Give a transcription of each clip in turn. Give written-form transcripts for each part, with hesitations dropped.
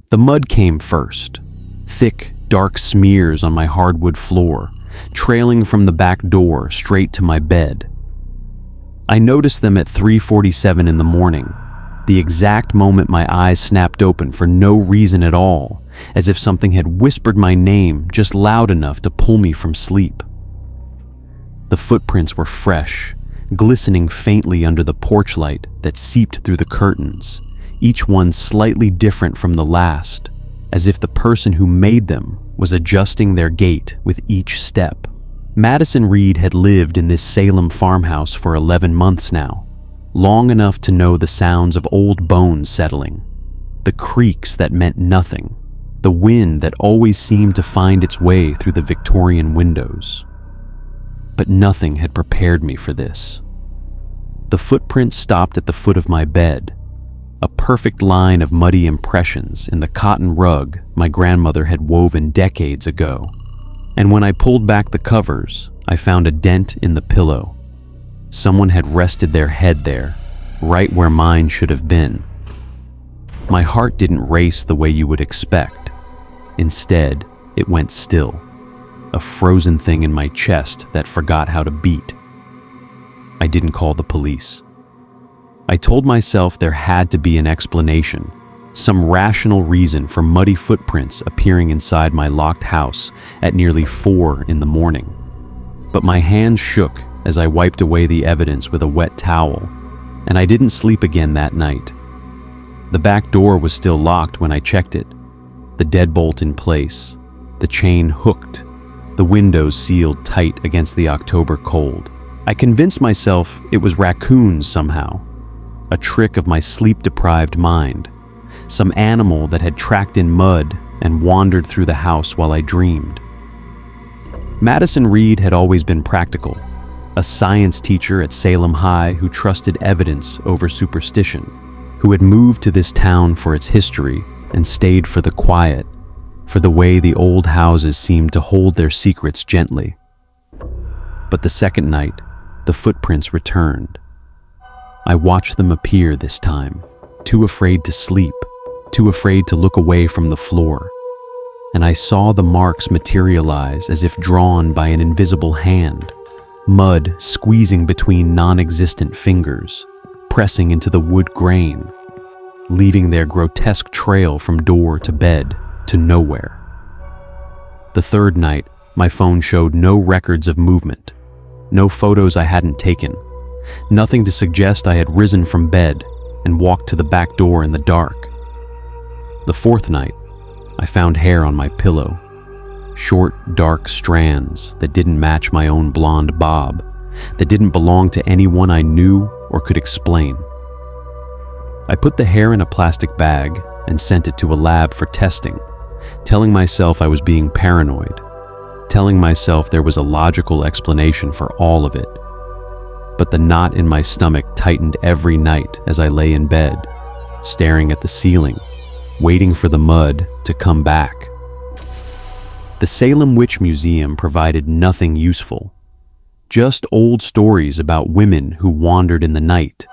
The mud came first, thick, dark smears on my hardwood floor, trailing from the back door straight to my bed. I noticed them at 3:47 in the morning, the exact moment my eyes snapped open for no reason at all, as if something had whispered my name just loud enough to pull me from sleep. The footprints were fresh, glistening faintly under the porch light that seeped through the curtains, each one slightly different from the last, as if the person who made them was adjusting their gait with each step. Madison Reed had lived in this Salem farmhouse for 11 months now, long enough to know the sounds of old bones settling, the creaks that meant nothing, the wind that always seemed to find its way through the Victorian windows. But nothing had prepared me for this. The footprints stopped at the foot of my bed, a perfect line of muddy impressions in the cotton rug my grandmother had woven decades ago. And when I pulled back the covers, I found a dent in the pillow. Someone had rested their head there, right where mine should have been. My heart didn't race the way you would expect. Instead, it went still, a frozen thing in my chest that forgot how to beat. I didn't call the police. I told myself there had to be an explanation, some rational reason for muddy footprints appearing inside my locked house at nearly 4 in the morning. But my hands shook as I wiped away the evidence with a wet towel, and I didn't sleep again that night. The back door was still locked when I checked it, the deadbolt in place, the chain hooked, the windows sealed tight against the October cold. I convinced myself it was raccoons somehow, a trick of my sleep-deprived mind, some animal that had tracked in mud and wandered through the house while I dreamed. Madison Reed had always been practical, a science teacher at Salem High who trusted evidence over superstition, who had moved to this town for its history and stayed for the quiet, for the way the old houses seemed to hold their secrets gently. But the second night, the footprints returned. I watched them appear this time, too afraid to sleep, too afraid to look away from the floor. And I saw the marks materialize as if drawn by an invisible hand, mud squeezing between non-existent fingers, pressing into the wood grain, leaving their grotesque trail from door to bed to nowhere. The third night, my phone showed no records of movement, no photos I hadn't taken, nothing to suggest I had risen from bed and walked to the back door in the dark. The fourth night, I found hair on my pillow, short, dark strands that didn't match my own blonde bob, that didn't belong to anyone I knew or could explain. I put the hair in a plastic bag and sent it to a lab for testing, telling myself I was being paranoid, telling myself there was a logical explanation for all of it. But the knot in my stomach tightened every night as I lay in bed, staring at the ceiling, waiting for the mud to come back. The Salem Witch Museum provided nothing useful, just old stories about women who wandered in the night,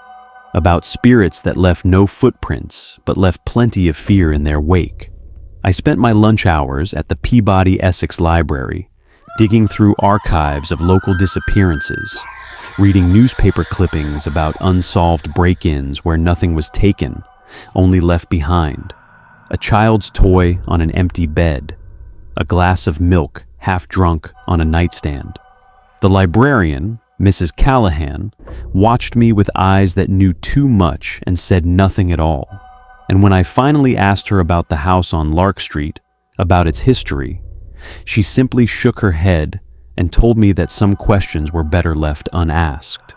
about spirits that left no footprints but left plenty of fear in their wake. I spent my lunch hours at the Peabody Essex Library, digging through archives of local disappearances, reading newspaper clippings about unsolved break-ins where nothing was taken, only left behind, a child's toy on an empty bed, a glass of milk half drunk on a nightstand. The librarian, Mrs. Callahan, watched me with eyes that knew too much and said nothing at all. And when I finally asked her about the house on Lark Street, about its history, she simply shook her head and told me that some questions were better left unasked.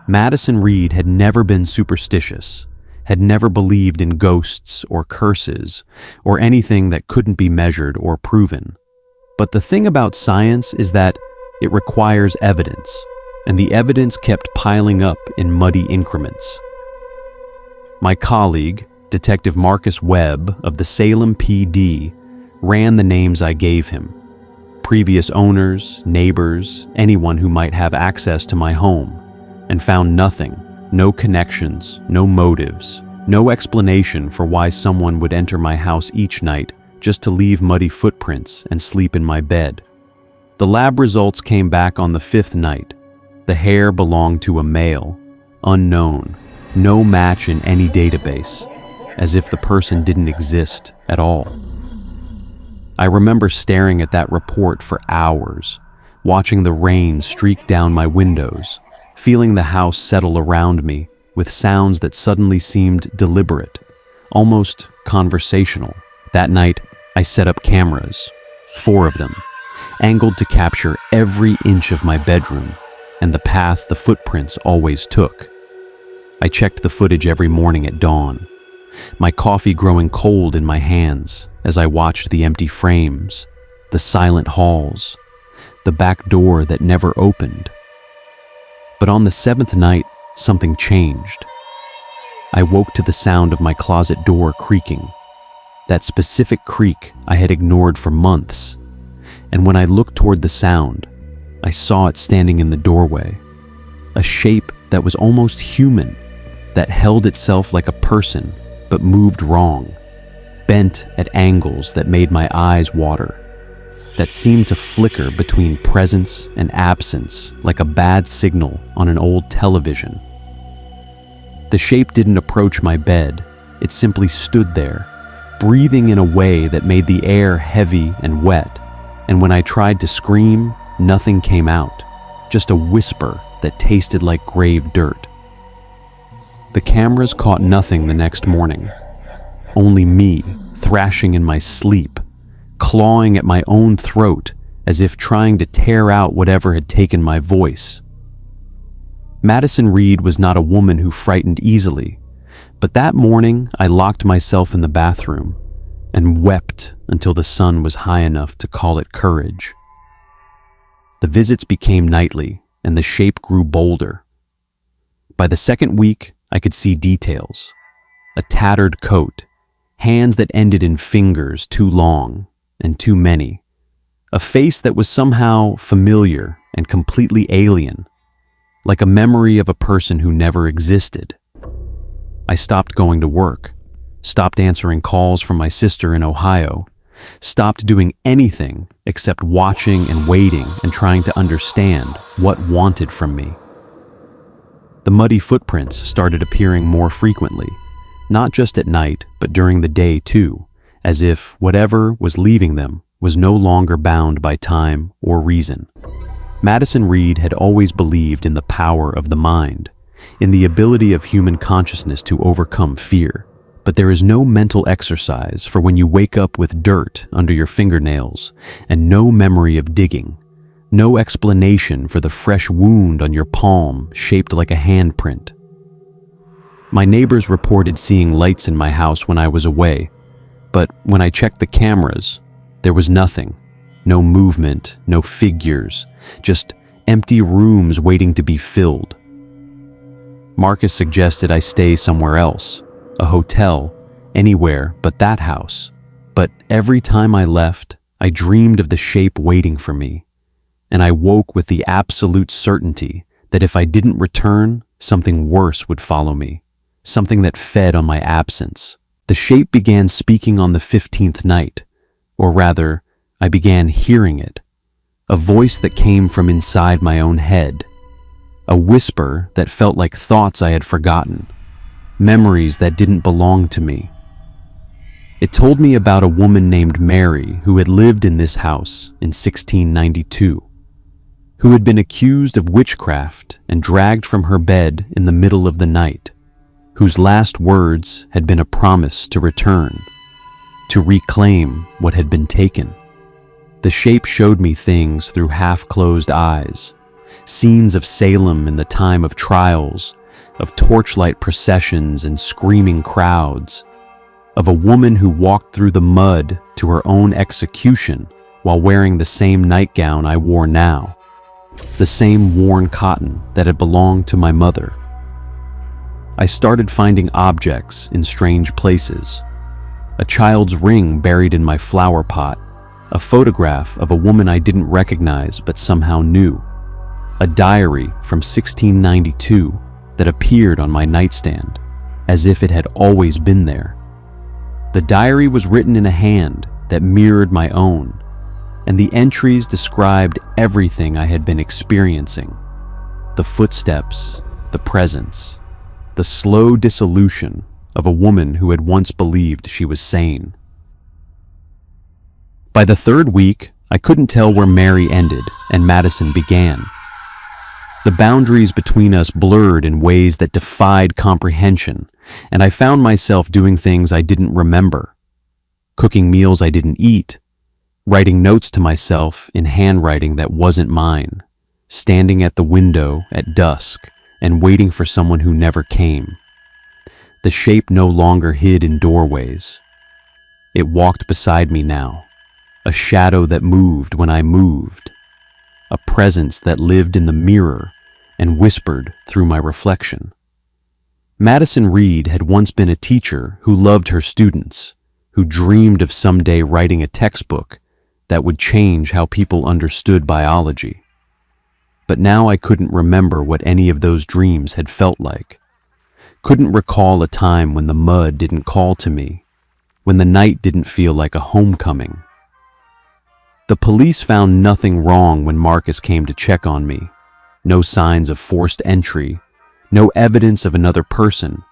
Madison Reed had never been superstitious, had never believed in ghosts or curses or anything that couldn't be measured or proven. But the thing about science is that it requires evidence, and the evidence kept piling up in muddy increments. My colleague, Detective Marcus Webb of the Salem PD, ran the names I gave him. Previous owners, neighbors, anyone who might have access to my home, and found nothing, no connections, no motives, No explanation for why someone would enter my house each night just to leave muddy footprints and sleep in my bed. The lab results came back on the 5th night. The hair belonged to a male, unknown, no match in any database, as if the person didn't exist at all. I remember staring at that report for hours, watching the rain streak down my windows, feeling the house settle around me with sounds that suddenly seemed deliberate, almost conversational. That night, I set up cameras, 4 of them, angled to capture every inch of my bedroom and the path the footprints always took. I checked the footage every morning at dawn, my coffee growing cold in my hands as I watched the empty frames, the silent halls, the back door that never opened. But on the 7th night, something changed. I woke to the sound of my closet door creaking, that specific creak I had ignored for months. And when I looked toward the sound, I saw it standing in the doorway, a shape that was almost human, that held itself like a person but moved wrong, bent at angles that made my eyes water, that seemed to flicker between presence and absence like a bad signal on an old television. The shape didn't approach my bed, it simply stood there, breathing in a way that made the air heavy and wet, and when I tried to scream, nothing came out, just a whisper that tasted like grave dirt. The cameras caught nothing the next morning, only me thrashing in my sleep, clawing at my own throat as if trying to tear out whatever had taken my voice. Madison Reed was not a woman who frightened easily, but that morning I locked myself in the bathroom and wept until the sun was high enough to call it courage. The visits became nightly and the shape grew bolder. By the 2nd week, I could see details: a tattered coat, hands that ended in fingers too long and too many, a face that was somehow familiar and completely alien, like a memory of a person who never existed. I stopped going to work, stopped answering calls from my sister in Ohio, stopped doing anything except watching and waiting and trying to understand what wanted from me. The muddy footprints started appearing more frequently, not just at night, but during the day too, as if whatever was leaving them was no longer bound by time or reason. Madison Reed had always believed in the power of the mind, in the ability of human consciousness to overcome fear. But there is no mental exercise for when you wake up with dirt under your fingernails and no memory of digging, no explanation for the fresh wound on your palm shaped like a handprint. My neighbors reported seeing lights in my house when I was away, but when I checked the cameras, there was nothing. No movement, no figures, just empty rooms waiting to be filled. Marcus suggested I stay somewhere else, a hotel, anywhere but that house. But every time I left, I dreamed of the shape waiting for me, and I woke with the absolute certainty that if I didn't return, something worse would follow me, something that fed on my absence. The shape began speaking on the 15th night, or rather, I began hearing it, a voice that came from inside my own head, a whisper that felt like thoughts I had forgotten, memories that didn't belong to me. It told me about a woman named Mary who had lived in this house in 1692, who had been accused of witchcraft and dragged from her bed in the middle of the night, whose last words had been a promise to return, to reclaim what had been taken. The shape showed me things through half-closed eyes, scenes of Salem in the time of trials, of torchlight processions and screaming crowds, of a woman who walked through the mud to her own execution while wearing the same nightgown I wore now, the same worn cotton that had belonged to my mother. I started finding objects in strange places, a child's ring buried in my flower pot, a photograph of a woman I didn't recognize but somehow knew, a diary from 1692 that appeared on my nightstand. as if it had always been there. The diary was written in a hand that mirrored my own, and the entries described everything I had been experiencing. The footsteps, the presence, the slow dissolution of a woman who had once believed she was sane. By the third week, I couldn't tell where Mary ended and Madison began. The boundaries between us blurred in ways that defied comprehension, and I found myself doing things I didn't remember, cooking meals I didn't eat, writing notes to myself in handwriting that wasn't mine, standing at the window at dusk and waiting for someone who never came. The shape no longer hid in doorways. It walked beside me now, a shadow that moved when I moved, a presence that lived in the mirror and whispered through my reflection. Madison Reed had once been a teacher who loved her students, who dreamed of someday writing a textbook that would change how people understood biology. But now I couldn't remember what any of those dreams had felt like. Couldn't recall a time when the mud didn't call to me, when the night didn't feel like a homecoming. The police found nothing wrong when Marcus came to check on me. No signs of forced entry, no evidence of another person,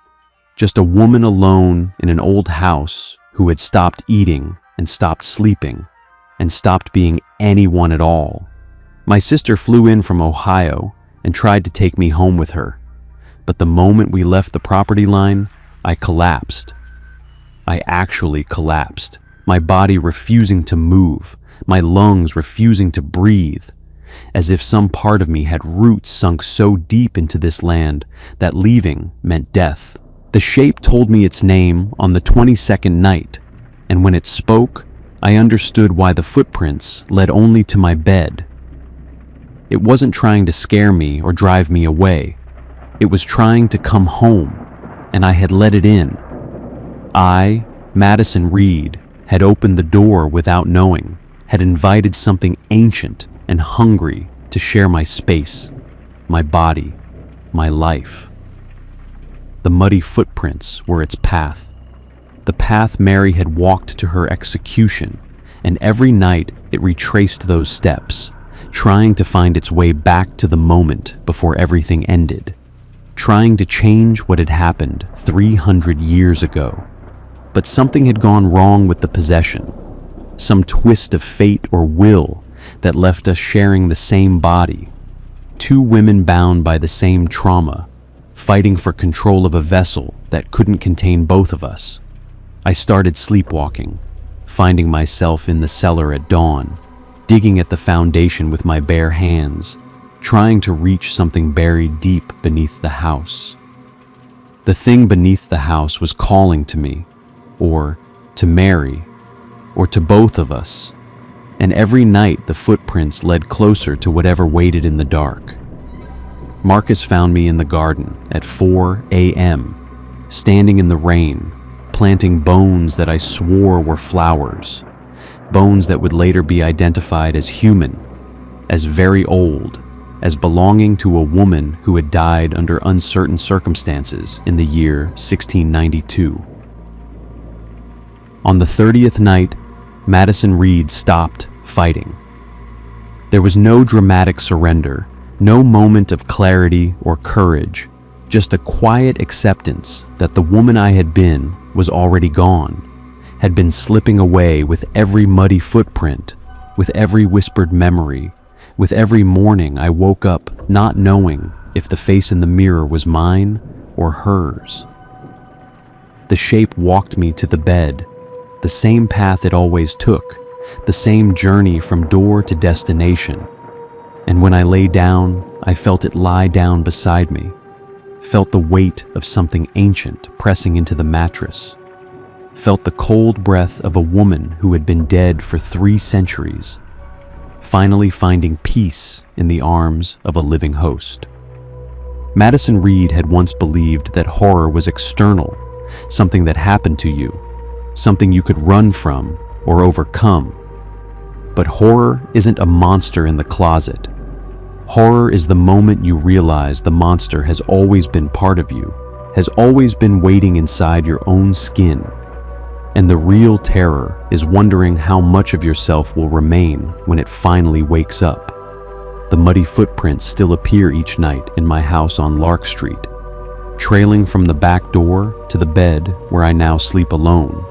just a woman alone in an old house who had stopped eating and stopped sleeping and stopped being anyone at all. My sister flew in from Ohio and tried to take me home with her, but the moment we left the property line, I collapsed. I actually collapsed, my body refusing to move, my lungs refusing to breathe, as if some part of me had roots sunk so deep into this land that leaving meant death. The shape told me its name on the 22nd night, and when it spoke, I understood why the footprints led only to my bed. It wasn't trying to scare me or drive me away. It was trying to come home, and I had let it in. I, Madison Reed, had opened the door without knowing, had invited something ancient and hungry to share my space, my body, my life. The muddy footprints were its path, the path Mary had walked to her execution, and every night it retraced those steps, trying to find its way back to the moment before everything ended, trying to change what had happened 300 years ago. But something had gone wrong with the possession, some twist of fate or will that left us sharing the same body, two women bound by the same trauma, fighting for control of a vessel that couldn't contain both of us. I started sleepwalking, finding myself in the cellar at dawn, digging at the foundation with my bare hands, trying to reach something buried deep beneath the house. The thing beneath the house was calling to me, or to Mary, or to both of us, and every night the footprints led closer to whatever waited in the dark. Marcus found me in the garden at 4 a.m., standing in the rain, planting bones that I swore were flowers, bones that would later be identified as human, as very old, as belonging to a woman who had died under uncertain circumstances in the year 1692. On the 30th night, Madison Reed stopped fighting. There was no dramatic surrender, no moment of clarity or courage, just a quiet acceptance that the woman I had been was already gone, had been slipping away with every muddy footprint, with every whispered memory, with every morning I woke up not knowing if the face in the mirror was mine or hers. The shape walked me to the bed, the same path it always took, the same journey from door to destination. And when I lay down, I felt it lie down beside me, felt the weight of something ancient pressing into the mattress, felt the cold breath of a woman who had been dead for 3 centuries, finally finding peace in the arms of a living host. Madison Reed had once believed that horror was external, something that happened to you, something you could run from or overcome. But horror isn't a monster in the closet. Horror is the moment you realize the monster has always been part of you, has always been waiting inside your own skin. And the real terror is wondering how much of yourself will remain when it finally wakes up. The muddy footprints still appear each night in my house on Lark Street, trailing from the back door to the bed where I now sleep alone.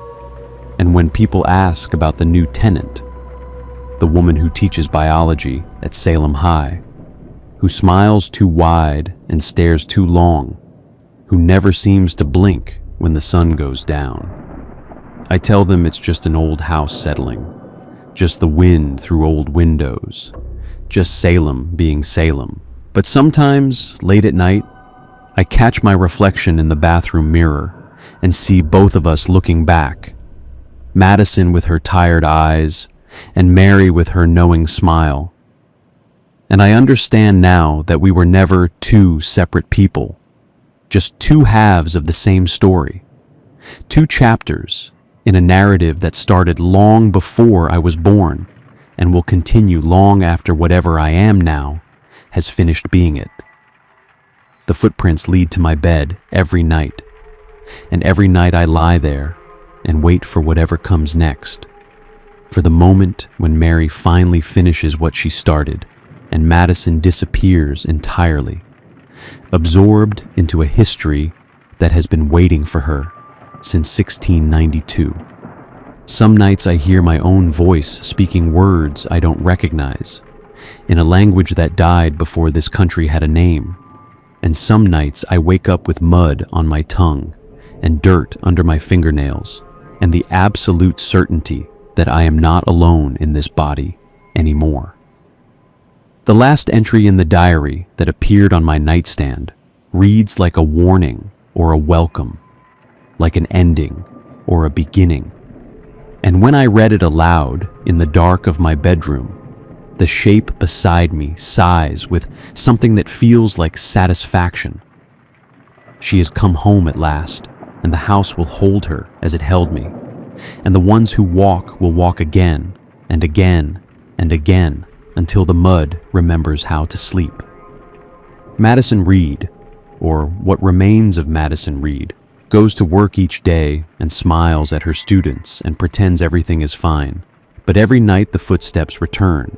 And when people ask about the new tenant, the woman who teaches biology at Salem High, who smiles too wide and stares too long, who never seems to blink when the sun goes down, I tell them it's just an old house settling, just the wind through old windows, just Salem being Salem. But sometimes, late at night, I catch my reflection in the bathroom mirror and see both of us looking back. Madison with her tired eyes, and Mary with her knowing smile. And I understand now that we were never two separate people, just two halves of the same story, two chapters in a narrative that started long before I was born and will continue long after whatever I am now has finished being it. The footprints lead to my bed every night, and every night I lie there and wait for whatever comes next, for the moment when Mary finally finishes what she started and Madison disappears entirely, absorbed into a history that has been waiting for her since 1692. Some nights I hear my own voice speaking words I don't recognize, in a language that died before this country had a name. And some nights I wake up with mud on my tongue and dirt under my fingernails, and the absolute certainty that I am not alone in this body anymore. The last entry in the diary that appeared on my nightstand reads like a warning or a welcome, like an ending or a beginning. And when I read it aloud in the dark of my bedroom, the shape beside me sighs with something that feels like satisfaction. She has come home at last, and the house will hold her as it held me, and the ones who walk will walk again and again and again until the mud remembers how to sleep. Madison Reed, or what remains of Madison Reed, goes to work each day and smiles at her students and pretends everything is fine. But every night the footsteps return,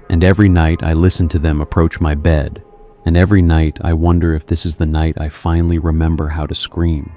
and every night I listen to them approach my bed, and every night I wonder if this is the night I finally remember how to scream.